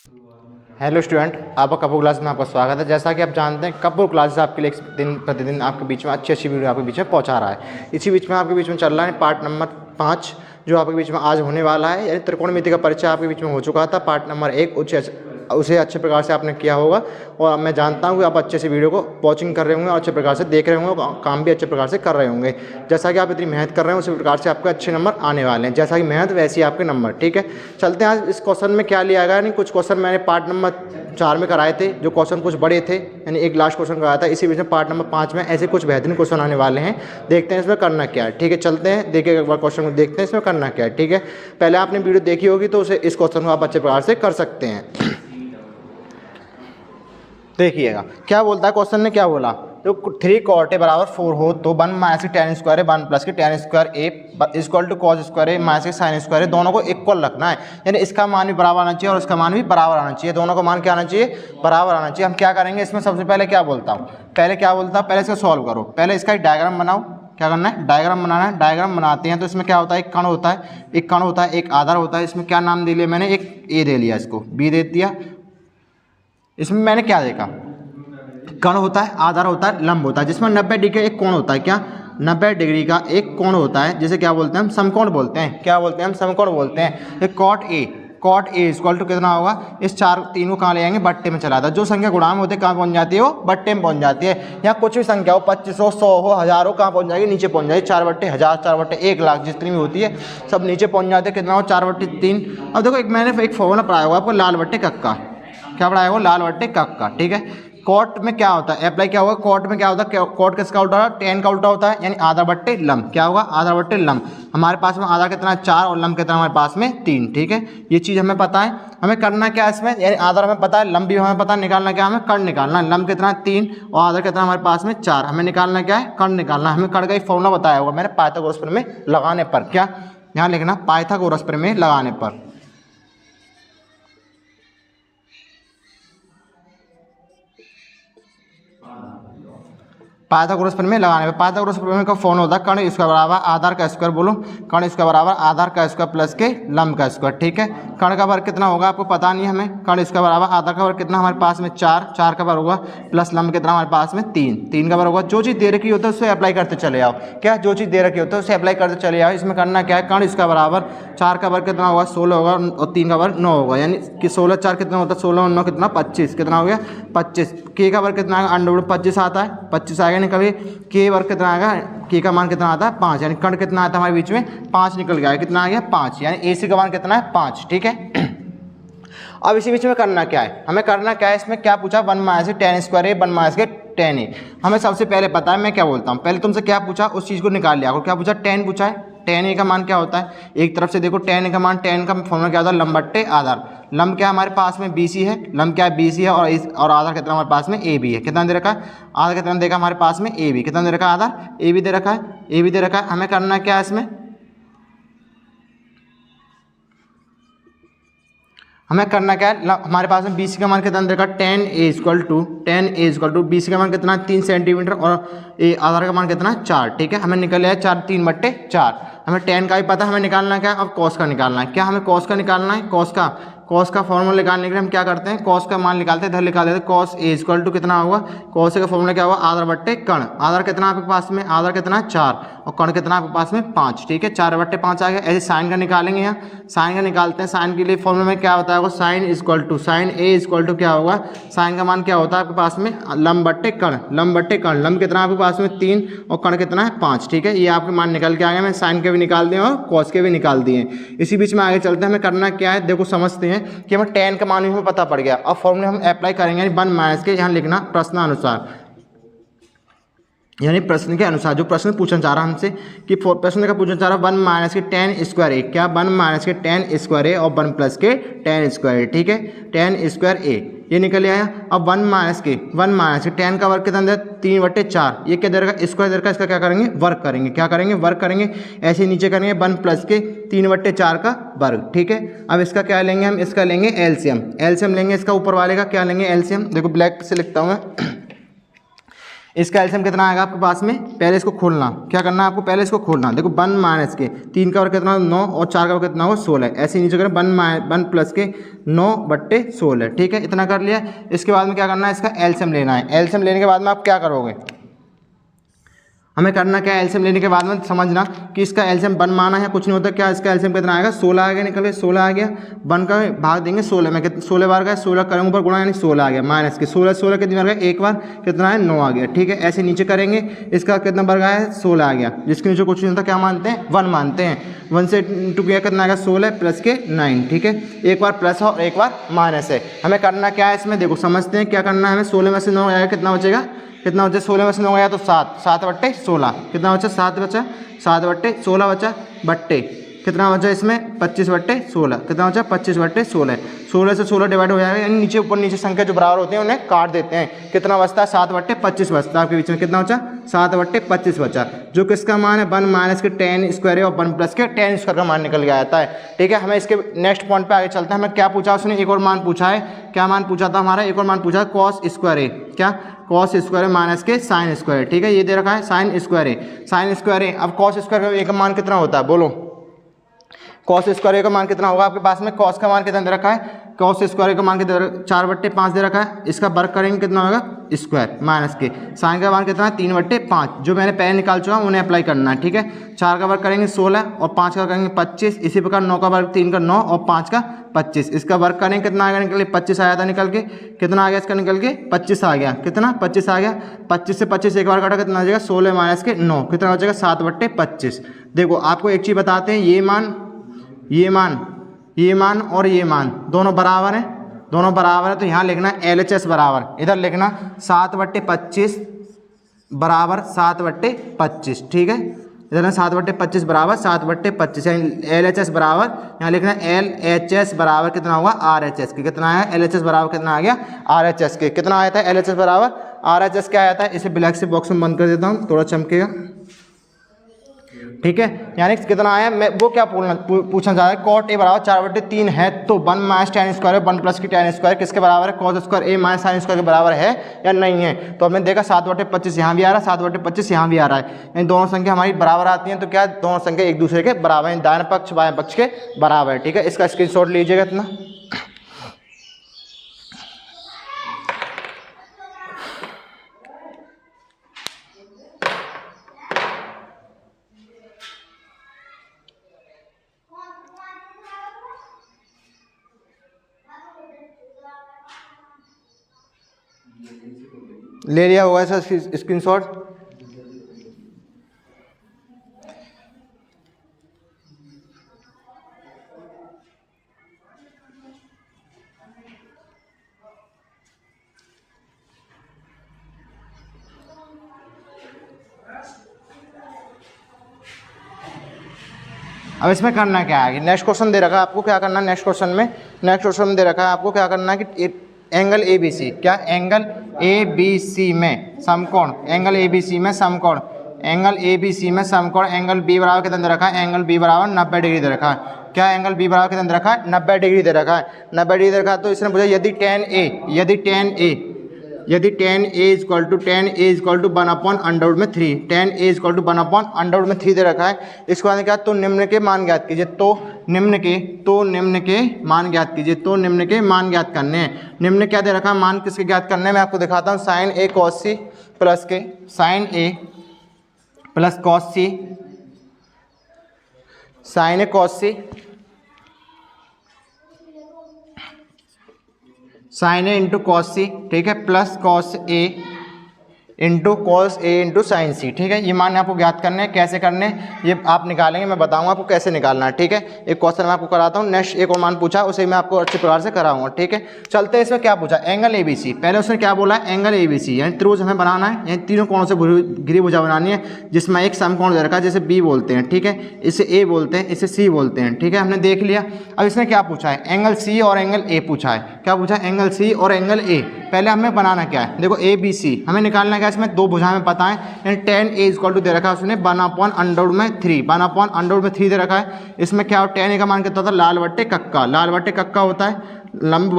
Hello student, आपका Kapoor class में आपका स्वागत है। जैसा कि आप जानते हैं, कपूर क्लासेस आपके लिए दिन प्रतिदिन आपके बीच में अच्छी वीडियो आपके बीच में पहुंचा रहा है। इसी बीच में आपके बीच में चल रहा है पार्ट नंबर 5 जो आपके बीच में आज होने वाला है। यानी त्रिकोणमिति का परिचय आपके बीच में हो चुका था। पार्ट नंबर 1 उसे अच्छे प्रकार से आपने किया होगा और मैं जानता हूँ कि आप अच्छे से वीडियो को वॉचिंग कर रहे होंगे और अच्छे प्रकार से देख रहे होंगे और काम भी अच्छे प्रकार से कर रहे होंगे। जैसा कि आप इतनी मेहनत कर रहे हैं उसी प्रकार से आपके अच्छे नंबर आने वाले हैं। जैसा कि मेहनत वैसे ही आपके नंबर। ठीक है, चलते हैं आज इस क्वेश्चन में क्या लिया गया। नहीं, कुछ क्वेश्चन मैंने पार्ट नंबर 4 में कराए थे, जो क्वेश्चन कुछ बड़े थे, यानी एक लास्ट क्वेश्चन कराया था। इसी बीच में पार्ट नंबर 5 में ऐसे कुछ बेहतरीन क्वेश्चन आने वाले हैं। देखते हैं इसमें करना क्या है। ठीक है, चलते हैं, देखिए एक बार क्वेश्चन को देखते हैं इसमें करना क्या है। ठीक है, पहले आपने वीडियो देखी होगी तो उसे इस क्वेश्चन को आप अच्छे प्रकार से कर सकते हैं। देखिएगा क्या बोलता है क्वेश्चन ने। क्या बोला, तो 3 cot a बराबर 4 हो तो 1 माइनस की tan स्क्वायर है 1 प्लस की tan square a equal to cos square है माइनस की साइन स्क्वायर है। दोनों को इक्वल रखना है, यानी इसका मान भी बराबर आना चाहिए और इसका मान भी बराबर आना चाहिए। दोनों का मान क्या आना चाहिए, बराबर आना चाहिए। हम क्या करेंगे इसमें, सबसे पहले क्या बोलता हूँ, पहले इसका सॉल्व करो। पहले इसका एक डायग्राम बनाओ। क्या करना है, डायग्राम बनाना है। डायग्राम बनाते हैं तो इसमें क्या होता है, एक कण होता है, एक आधार होता है। इसमें क्या नाम दे लिया मैंने, एक ए दे लिया, इसको बी दे दिया। इसमें मैंने क्या देखा, कण होता है, आधार होता है, लंब होता है, जिसमें 90 डिग्री का एक कोण होता है। क्या, 90 डिग्री का एक कोण होता है, जिसे क्या बोलते हैं हम, समकोण बोलते हैं। क्या बोलते हैं हम, समकोण बोलते हैं। ये कॉट ए इक्वल टू कितना होगा, इस 3 को कहाँ ले आएंगे, बट्टे में चला था। जो संख्या गुणाम होते कहाँ पहुंच जाती है, वो बट्टे में पहुंच जाती है। यहाँ कुछ भी संख्या हो, 2500, 100 हो, 1000 हो, कहाँ पहुंच जाएगी, नीचे पहुंच जाएगी। 4/1000, 4/1,00,000 जितनी भी होती है सब नीचे पहुंच जाते हैं। कितना हो, 4/3। अब देखो मैंने एक फॉर्मूला पढ़ाया होगा आपको, लाल बट्टे कक का। क्या पढ़ाया होगा, लाल बट्टे कक का। ठीक है, कॉट में क्या होता है, अप्लाई क्या होगा, कॉट में क्या होता है, कॉट किसका उल्टा होता है, tan का उल्टा होता है, यानी आधा बट्टे लंब। क्या होगा, आधा बट्टे लंब। हमारे पास में आधा कितना है, 4 और लंब कितना हमारे पास में 3। ठीक है, ये चीज़ हमें पता है। हमें करना क्या है इसमें, यानी आधा हमें पता है, लंब भी हमें पता है। निकालना क्या, हमें कर्ण निकालना है। लंब कितना है 3 और आधा कितना हमारे पास में 4। हमें निकालना क्या है, कर्ण निकालना है। हमें कर्ण का एक फॉर्मूला बताया होगा मैंने, पाइथागोरस प्रमेय लगाने पर। क्या, यहाँ लिखना पाइथागोरस प्रमेय लगाने पर। पाइथागोरस प्रमेय लगाने पर, पाइथागोरस प्रमेय का फॉर्मूला होता है कर्ण स्क्वायर बराबर आधार का स्क्वायर, बोलो, कर्ण स्क्वायर बराबर आधार का स्क्वायर प्लस के लंब का स्क्वायर। ठीक है, कर्ण का वर्ग कितना होगा आपको पता नहीं है हमें। कर्ण स्क्वायर बराबर आधार का वर्ग कितना हमारे पास में 4 का वर्ग होगा, प्लस लंब कितना हमारे पास में 3 का वर्ग होगा। जो चीज़ दे रखी होता है उससे अप्लाई करते चले आओ। क्या, जो चीज़ दे रखी होता है उससे अप्लाई करते चले आओ। इसमें करना क्या है, कर्ण स्क्वायर बराबर 4 का वर्ग कितना होगा, 16 होगा, और 3 का वर्ग 9 होगा, यानी कि 16 4 कितना होता है, 16 और 9 कितना, 25। कितना हो गया, 25। के का वर्ग कितना आएगा, अंडर 25 आता है, 25 आएगा। निकल के वर्ग कितना आएगा, के का मान कितना आता है 5, यानी कर्ण कितना आता है हमारे बीच में 5 निकल गया है। कितना आ गया, 5, यानी AC का मान कितना है 5। ठीक है, अब इसी बीच में करना क्या है, हमें करना क्या है, इसमें क्या पूछा, 1 माइनस के tan स्क्वायर है 1 माइनस के tan ए। हमें सबसे पहले पता है, मैं क्या बोलता हूँ, पहले तुमसे क्या पूछा उस चीज़ को निकाल लिया। क्या पूछा, tan पूछा है। tan ए का मान क्या होता है, एक तरफ से देखो tan ए का मान, tan का फॉर्मूला क्या होता है, लंब बट्टे आधार। लंब क्या हमारे पास में BC है, लंब क्या है BC है, और आधार कितना हमारे पास में AB है। कितना दे रखा है, आधार कितना देखा हमारे पास में AB। कितना दे रखा है, आधार AB दे रखा है, AB दे रखा है। हमें करना क्या है इसमें, हमें करना क्या है, हमारे पास में BC का मान कितना देखा, tan A equal to BC का मान कितना 3 सेंटीमीटर और आधार का मान कितना 4। ठीक है, हमें निकल आया 4 3/4। हमें tan का भी पता है, हमें निकालना क्या है, अब cos का निकालना है। क्या, हमें cos का निकालना है। cos का फॉर्मूला निकालने के लिए हम क्या करते हैं, cos का मान निकालते हैं, इधर निकाल देते हैं। cos A इक्वल टू कितना होगा, cos A का फॉर्मूला क्या होगा, आधार बट्टे कर्ण। आधार कितना आपके पास में, आधार कितना 4 और कर्ण कितना आपके पास में 5। ठीक है, 4/5 आ गया। ऐसे साइन का निकालेंगे, यहाँ साइन का निकालते हैं। साइन के लिए फॉर्मूला में क्या होता है, साइन A इक्वल टू क्या होगा, साइन का मान क्या होता है आपके पास में, लंब बट्टे कर्ण। लंब कितना आपके पास में 3 और कर्ण कितना है 5। ठीक है, ये आपके मान निकल के आ गए। मैं साइन के भी निकाल दिए और कॉस के भी निकाल दिए। इसी बीच में आगे चलते हैं, हमें करना क्या है, देखो समझते हैं कि हमें tan का मान भी हमें पता पड़ गया। अब फॉर्मूले हम अप्लाई करेंगे, यानी 1 माइनस के, यहाँ लिखना प्रश्नानुसार, यानी प्रश्न के अनुसार। जो प्रश्न पूछना चाह रहा हमसे कि प्रश्न का पूछना चाह रहा 1 माइनस के tan स्क्वायर ए। क्या, 1 माइनस के tan स्क्वायर ए और 1 प्लस के tan स्क्वायर ए। ठीक है, tan स्क्वायर ए ये निकल आया। अब 1 माइनस के tan का वर्ग कितना दे, 3/4। ये क्या दे रखा, स्क्वायर दे रखा, इसका क्या करेंगे, वर्ग करेंगे। क्या करेंगे, वर्ग करेंगे। ऐसे नीचे करेंगे 1 प्लस के 3/4 का वर्ग। ठीक है, अब इसका क्या लेंगे हम, इसका लेंगे एलसीएम लेंगे। इसका ऊपर वाले का क्या लेंगे, एलसीएम। देखो ब्लैक से लिखता हूँ मैं, इसका एलसीएम कितना आएगा आपके पास में, पहले इसको खोलना, क्या करना है आपको, पहले इसको खोलना। देखो 1 माइनस के 3 का वर्ग कितना 9 और 4 का वर्ग कितना होगा 16, ऐसे नीचे करें 1 प्लस के 9/16, ठीक है, इतना कर लिया। इसके बाद में क्या करना है, इसका एलसीएम लेना है। एलसीएम लेने के बाद में आप क्या करोगे, हमें करना क्या है, एलसीएम लेने के बाद में समझना कि इसका एलसीएम 1 माना है, कुछ नहीं होता, क्या इसका एलसीएम कितना आएगा 16 आ गया, निकल के 16 आ गया। 1 का भाग देंगे 16 में, 16 बार का 16 करेंगे ऊपर गुणा यानी 16 आ गया, माइनस के 16 कितनी बार गया, एक बार कितना है 9 आ गया, ठीक है। ऐसे नीचे करेंगे, इसका कितना बार गया है 16 आ गया, जिसके नीचे कुछ नहीं होता, क्या मानते हैं 1 मानते हैं। 1 से इंटू किया कितना आएगा 16 प्लस के 9, ठीक है, एक बार प्लस और एक बार माइनस है। हमें करना क्या है इसमें, देखो समझते हैं क्या करना है हमें। 16 में से 9 आएगा, कितना बचेगा, कितना बचा, 16 में से 9 गया तो 7/16, कितना बचा 7 बचा, 7/16 बचा, बट्टे कितना बचा इसमें 25/16, कितना बचा 25/16, 16 से 16 डिवाइड हो जाएगा, यानी नीचे ऊपर नीचे संख्या जो बराबर होते हैं उन्हें काट देते हैं, कितना बचता है 7/25 बचता है आपके बीच में, कितना बचा 7/25 बचा, जो किसका मान है 1 माइनस के 10 स्क्वायर और 1 प्लस के 10 स्क्वायर का मान निकल के आता है, ठीक है। हमें इसके नेक्स्ट पॉइंट पे आगे चलते हैं। हमें क्या पूछा उसने, एक और मान पूछा है, क्या मान पूछा था हमारा, एक और मान पूछा है कॉस स्क्वायर है, क्या कॉस स्क्वायर माइनस के साइन स्क्वायर, ठीक है, ये दे रखा है साइन स्क्वायर है, साइन स्क्वायर है। अब कॉस स्क्वायर का मान कितना होता है बोलो, कॉस स्क्वायर का मान कितना होगा आपके पास में, कॉस का मान कितना दे रखा है, कॉस स्क्वायर का मान कितना 4/5 दे रखा है, इसका वर्ग करेंगे कितना होगा स्क्वायर माइनस के, साइन का मान कितना है 3/5, जो मैंने पहले निकाल चुका हूँ उन्हें अप्लाई करना है, ठीक है। 4 का वर्ग करेंगे 16 और 5 का करेंगे 25, इसी प्रकार 9 का वर्ग 3 का 9 और 5 का 25, इसका वर्ग करेंगे कितना आएगा निकल के 25 आया था, निकल के कितना आ गया इसका, निकल के 25 आ गया, कितना 25 आ गया। 25 से 25 एक बार काटा कितना आ जाएगा 16 माइनस के 9, कितना हो जाएगा 7/25। देखो आपको एक चीज़ बताते हैं, ये मान और ये मान दोनों बराबर हैं, दोनों बराबर है, तो यहाँ लिखना LHS बराबर, इधर लिखना 7/25 बराबर 7/25, ठीक है, इधर 7/25 बराबर 7/25, यानी LHS बराबर यहाँ लिखना LHS बराबर कितना होगा RHS के, कितना आया LHS बराबर कितना आ गया RHS के, कितना आया था LHS बराबर RHS क्या आया था, इसे ब्लैक से बॉक्स में बंद कर देता हूँ, थोड़ा चमकेगा, ठीक है। यानी कितना आया, मैं वो क्या पूछना चाह रहा है, कॉट ए बराबर 4/3 है तो 1 माइनस tan स्क्वायर 1 प्लस की tan स्क्वायर किसके बराबर है, कॉस स्क्वायर ए माइनस साइन स्क्वायर के बराबर है या नहीं है। तो हमने देखा 7/25 यहाँ भी आ रहा है, 7/25 यहाँ भी आ रहा है, यानी दोनों संख्या हमारी बराबर आती हैं, तो क्या दोनों संख्या एक दूसरे के बराबर है, दाहिने पक्ष बाएं पक्ष के बराबर है, ठीक है। इसका स्क्रीनशॉट लीजिएगा इतना। ले लिया होगा ऐसा स्क्रीनशॉट, अब इसमें करना क्या है, नेक्स्ट क्वेश्चन दे रखा है आपको, क्या करना है नेक्स्ट क्वेश्चन में दे रखा है आपको क्या करना है कि एंगल ABC, क्या एंगल ABC में समकोण, एंगल ABC में समकोण, एंगल ABC में समकोण, एंगल B बराबर कितना दे रखा है, एंगल B बराबर 90 डिग्री दे रखा है, क्या एंगल B बराबर कितना दे रखा है 90 डिग्री दे रखा है, 90 डिग्री दे रखा है। तो इसने पूछा यदि tan A equal to 1/√3, tan A equal to 1/√3 दे रखा है, इसके बाद क्या, तो निम्न के मान ज्ञात कीजिए, तो निम्न के मान ज्ञात कीजिए, तो निम्न के मान ज्ञात करने हैं। निम्न क्या दे रखा है, मान किसके ज्ञात करने हैं, मैं आपको दिखाता हूँ, sin A cos C plus के sin A प्लस cos C, sin A cos C sin A into cos C, ठीक है, plus cos A into sine C, ठीक है। ये मान आपको ज्ञात करने हैं, कैसे करने हैं ये आप निकालेंगे, मैं बताऊंगा आपको कैसे निकालना है, ठीक है। एक क्वेश्चन मैं आपको कराता हूँ, नेक्स्ट एक और मान पूछा उसे मैं आपको अच्छे प्रकार से कराऊंगा, ठीक है। चलते हैं, इसमें क्या पूछा, एंगल ABC, पहले उसने क्या बोला एंगल ABC, यानी त्रिभुज हमें बनाना है, यानी तीनों कोणों से घिरी भुजा बनानी है, जिसमें एक समकोण दे रखा है, जैसे B बोलते हैं, ठीक है, इसे A बोलते हैं, इसे C बोलते हैं, ठीक है, हमने देख लिया। अब इसने क्या पूछा है, एंगल C और एंगल A पूछा है, क्या पूछा है, एंगल C और एंगल A। पहले हमें बनाना क्या है, देखो ABC हमें निकालना क्या है, इसमें दो भुजाएं पता है, यानी tan A इक्वल टू दे रखा है उसने 1/√3, 1/√3 दे रखा है। इसमें क्या हो, tan A का मान कितना होता है, लाल बट्टे कक्का होता है, लंब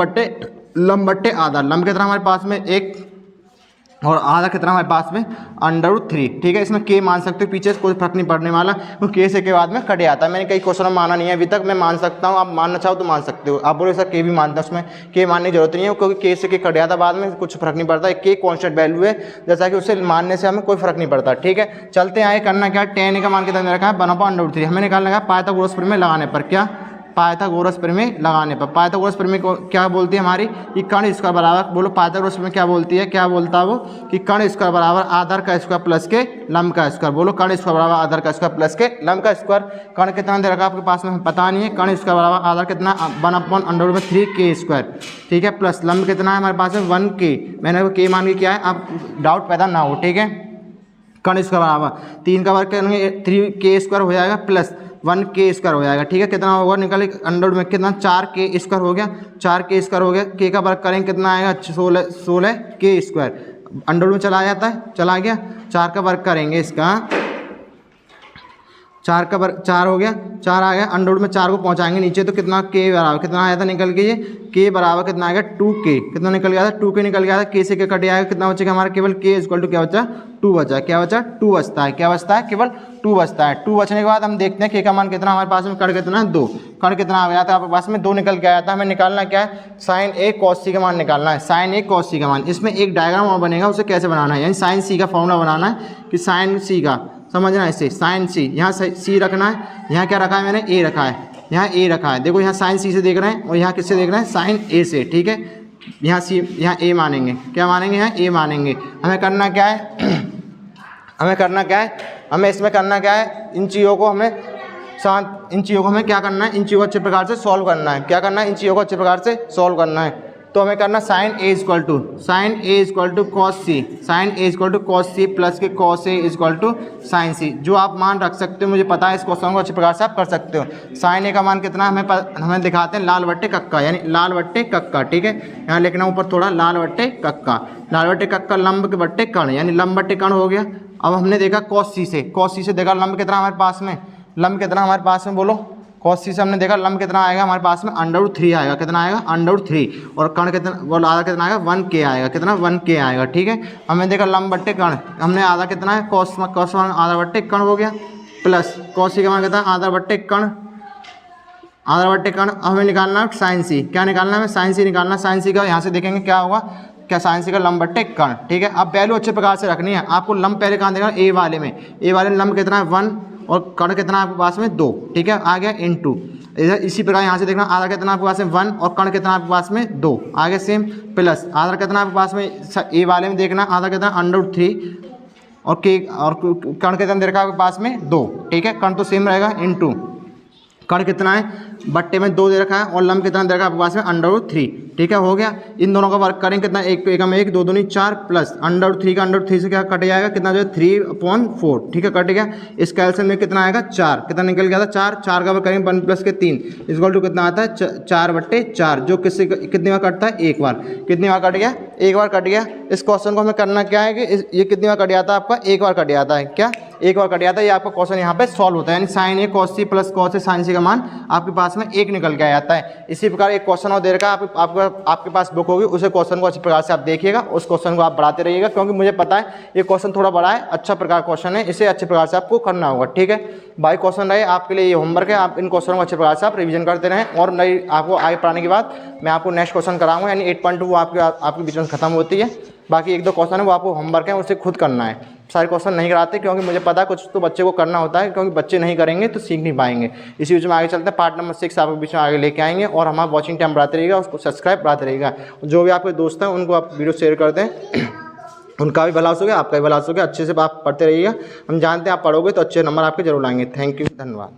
बट्टे आधा, लंब कितना हमारे पास में 1 और आधा कितना हमारे पास में √3, ठीक है। इसमें के मान सकते हो, पीछे से कोई फर्क नहीं पड़ने वाला, तो के से के बाद में कट जाता है। मैंने कई क्वेश्चन में माना नहीं है अभी तक, मैं मान सकता हूँ, आप मानना चाहो तो मान सकते हो। आप बोलो सर के भी मानता है, उसमें के मानने की जरूरत नहीं है, क्योंकि के से के कट जाता है बाद में, कुछ फर्क नहीं पड़ता। के कॉन्स्टेंट वैल्यू है, जैसा कि उसे मानने से हमें कोई फर्क नहीं पड़ता, ठीक है। चलते हैं आगे, करना क्या है, tan का मान कितना दे रखा है 1/√3, हमें निकालना है पाइथागोरस प्रमेय लगाने पर। क्या? पाइथागोरस प्रमेय लगाने पर। पाइथागोरस प्रमेय को क्या बोलती है हमारी, कि कर्ण स्क्वायर बराबर, बोलो पाइथागोरस प्रमेय क्या बोलती है, क्या बोलता है वो, कि कर्ण स्क्वायर बराबर आधार का स्क्वायर प्लस के लंब का स्क्वायर। बोलो कर्ण स्क्वायर बराबर आधार का स्क्वायर प्लस के लंब का स्क्वायर। कर्ण कितना दे रखा आपके पास में पता नहीं है, कर्ण स्क्वायर बराबर आधार कितना 1/√3 के², ठीक है, प्लस लंब कितना है हमारे पास में 1 के। मैंने के मान के क्या है, आप डाउट पैदा ना हो, ठीक है। कर्ण स्क्वायर बराबर 3 का वर्ग करेंगे 3 के² हो जाएगा, प्लस 1 के² हो जाएगा, ठीक है। कितना होगा, निकल अंडर में कितना 4 के² हो गया, 4 के² हो गया। के का वर्ग करेंगे कितना आएगा 16 के², अंडर में चला जाता है, चला गया। 4 का वर्ग करेंगे इसका, 4 का वर्ग 4 हो गया, 4 आ गया, अंडर में 4 को पहुंचाएंगे नीचे तो कितना के बराबर कितना आया था निकल के, ये के बराबर कितना आएगा 2 के, कितना निकल गया था 2 के निकल गया था। के से के कट जाएगा, कितना बचेगा हमारा, केवल के इक्वल टू क्या बचा 2 बचा, क्या बचा 2 बचता है, क्या बचता है, केवल 2 बचता है। 2 बचने के बाद हम देखते हैं के का मान कितना हमारे पास में, कण कितना है 2, कण कितना आ गया था आपके पास में 2 निकल के आया था। हमें निकालना क्या है, sin A cos C का मान निकालना है, sin A cos C का मान। इसमें एक डायग्राम और बनेगा, उसे कैसे बनाना है, यानी sin C का फॉर्मूला बनाना है कि sin C का, समझना है इसे, sin C, यहाँ C रखना है, यहाँ क्या रखा है मैंने A रखा है, यहाँ A रखा है। देखो यहाँ sin C से देख रहे हैं और यहाँ किससे देख रहे हैं, sin A से, ठीक है। यहाँ C, यहाँ A मानेंगे, क्या मानेंगे, यहाँ A मानेंगे। हमें करना क्या है हमें करना क्या है, हमें इसमें करना क्या है, इन चीज़ों को हमें इन चीज़ों को हमें क्या करना है, इन चीज़ों को अच्छे प्रकार से सॉल्व करना है। क्या करना है, इन चीज़ों को अच्छे प्रकार से सॉल्व करना है। तो हमें करना sin A equal to cos C, sin A equal to cos C plus के cos A equal to sin C। जो आप मान रख सकते हो, मुझे पता है इस क्वेश्चन को अच्छे प्रकार से आप कर सकते हो। sin A का मान कितना हमें दिखाते हैं लाल बट्टे कक्का, यानी लाल बट्टे कक्का, ठीक है। यहाँ लिखना ऊपर थोड़ा लाल बट्टे कक्का, लाल बट्टे कक्का लंब के बट्टे कर्ण, यानी लंब बट्टे कर्ण हो गया। अब हमने देखा cos C से देखा लंब कितना हमारे पास में, लंब कितना हमारे पास में, बोलो cos C से हमने देखा लंब कितना आएगा हमारे पास में √3 आएगा, कितना आएगा √3, और कर्ण कितना, बोलो आधा कितना आएगा 1 आएगा, कितना 1 आएगा, ठीक है। हमने देखा लंब बट्टे कर्ण, हमने आधा कितना है cos आधा बट्टे कर्ण हो गया, प्लस cos C का मान कितना आधा बट्टे कर्ण, आधा बट्टे कर्ण। हमें निकालना है sin C, क्या निकालना है हमें, sin C निकालना, sin C का यहाँ से देखेंगे क्या होगा, क्या sin C का लंब बट्टे कर्ण, ठीक है। अब वैल्यू अच्छे प्रकार से रखनी है आपको। लंब पहले कहाँ देगा, A वाले में, A वाले में लंब कितना है 1 और कर्ण कितना आपके पास में 2, ठीक है, आ गया इनटू। इधर इसी प्रकार यहाँ से देखना आधा कितना आपके पास में 1 और कर्ण कितना आपके पास में 2, आगे सेम, प्लस आधा कितना आपके पास में A वाले में देखना आधा कितना √3 और कर्ण कितना दे रखा आपके पास में 2, ठीक है, कर्ण तो सेम रहेगा, इनटू कर्ण कितना है बट्टे में 2 दे रखा है और लंब कितना दे रखा है आपके पास में √3, ठीक है, हो गया। इन दोनों का वर्क करेंगे कितना, एक में 1 2 दूनी 4 प्लस √3 का √3 से क्या कट जाएगा, कितना जो है 3/4, ठीक है, कट गया। इस कैल्शियम में कितना आएगा 4, कितना निकल गया था 4 का वर्क करेंगे 1 प्लस के 3 इक्वल टू कितना आता है 4/4, जो किससे कितनी बार कटता है, एक बार, कितनी बार कट गया, एक बार कट गया। इस क्वेश्चन को हमें करना क्या है कि ये कितनी बार कट जाता है आपका, एक बार कट जाता है, क्या एक बार कट जाता है। ये आपका क्वेश्चन यहाँ पे सॉल्व होता है, यानी sin A cos C plus cos A sin C का मान आपके पास में 1 निकल के आ जाता है। इसी प्रकार एक क्वेश्चन और दे रखा है आपके पास बुक होगी, उसे क्वेश्चन को अच्छी प्रकार से आप देखिएगा, उस क्वेश्चन को आप बढ़ाते रहिएगा, क्योंकि मुझे पता है ये क्वेश्चन थोड़ा बड़ा है, अच्छा प्रकार क्वेश्चन है, इसे अच्छे प्रकार से आपको करना होगा, ठीक है। बाई क्वेश्चन रहे आपके लिए ये होमवर्क है, आप इन क्वेश्चनों को अच्छे प्रकार से आप रिवीजन करते रहें, और नई आपको आगे पढ़ाने के बाद मैं आपको नेक्स्ट क्वेश्चन कराऊंगा, यानी 8.2 आपके बीच में खत्म होती है। बाकी 1-2 क्वेश्चन है वो आपको होमवर्क है, उसे खुद करना है, सारे क्वेश्चन नहीं कराते, क्योंकि मुझे पता है कुछ तो बच्चे को करना होता है, क्योंकि बच्चे नहीं करेंगे तो सीख नहीं पाएंगे। इसी बीच में आगे चलते हैं, पार्ट नंबर 6 आपके बीच में आगे लेके आएंगे, और हमारा वॉचिंग टाइम बढ़ाते रहिएगा, उसको सब्सक्राइब बढ़ाते रहिएगा। जो भी आपके दोस्त हैं उनको आप वीडियो शेयर कर दें, उनका भी भला हो सके, आपका भी भला हो सके, अच्छे से आप पढ़ते रहिएगा। हम जानते हैं आप पढ़ोगे तो अच्छे नंबर आपके जरूर आएंगे। थैंक यू, धन्यवाद।